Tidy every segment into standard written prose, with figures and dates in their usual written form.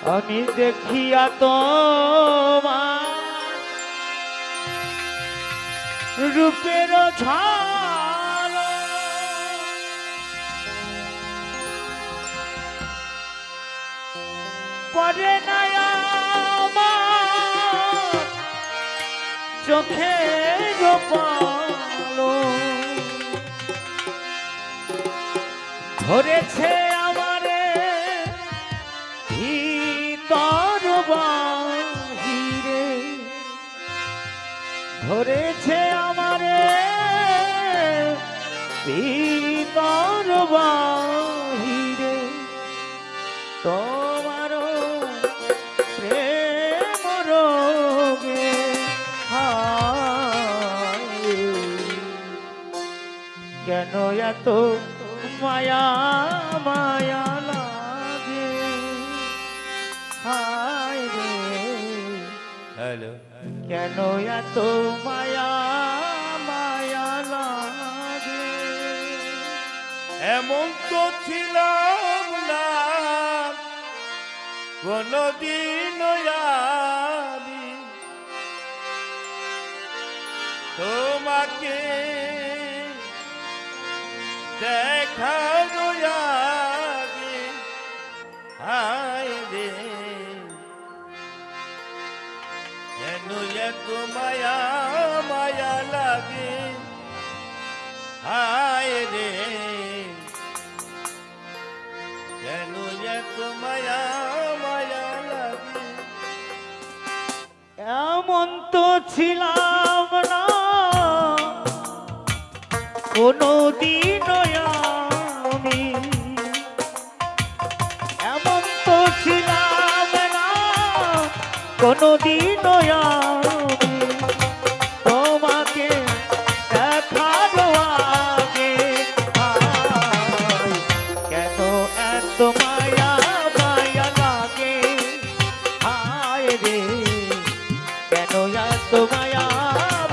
আমি দেখিয়া তোমার রূপের ঝালক পড়ে না আমার চোখের পালক ধরেছে আমারে ভিতর বাহিরে ধরেছে আমারে ভিতর বাহিরে তোমার প্রেম রোগে হায় কেন এত মায়া মায়া লাগে হায় রে হ্যালো কেন এত মায়া মায়া লাগে এমন তো ছিলাম না কোনদিন আমি তোমাকে দেখার আগে হায় রে কেন এত মায়া মায়া লাগে হায় রে কেন এত মায়া মায়া লাগে এমন তো ছিলাম না কোনদিন আমি এমন তো ছিলাম না কোনদিন আমি তোমাকে দেখার আগে হায় কেন এত মায়া মায়া লাগে হায় রে কেন এত মায়া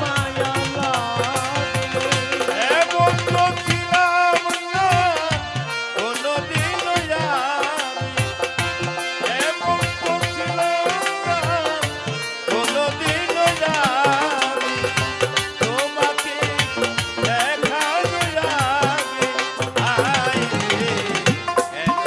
মায়া লাগে এমন তো ছিলাম না কোনদিন আমি এমন তো ছিলাম না কোনদিন আমি তোমাকে দেখার আগে হায় রে কেন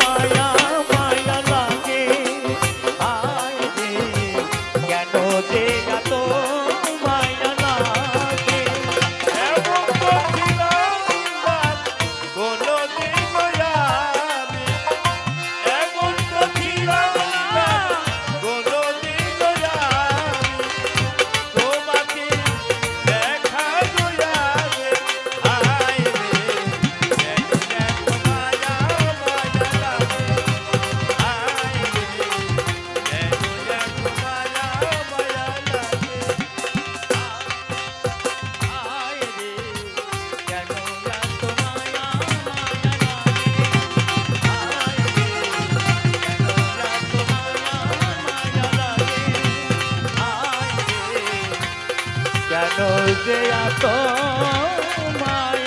মায়া মায়া লাগে আয় রে কেন যে এত মায়া লাগে এমন তো ছিলাম না কোনোদিন আমি, এমন তো ছিলাম না কোনোদিন আমি, তোমাকে দেখা দয়ালে আয় রে কেন এত মায়া মায়া লাগে আয় রে কেন এত মায়া মায়া লাগে আয় রে কেন এত মায়া মায়া লাগে আয় রে কেন এত মায়া মায়া লাগে আয় রে কেন যে এত মায়া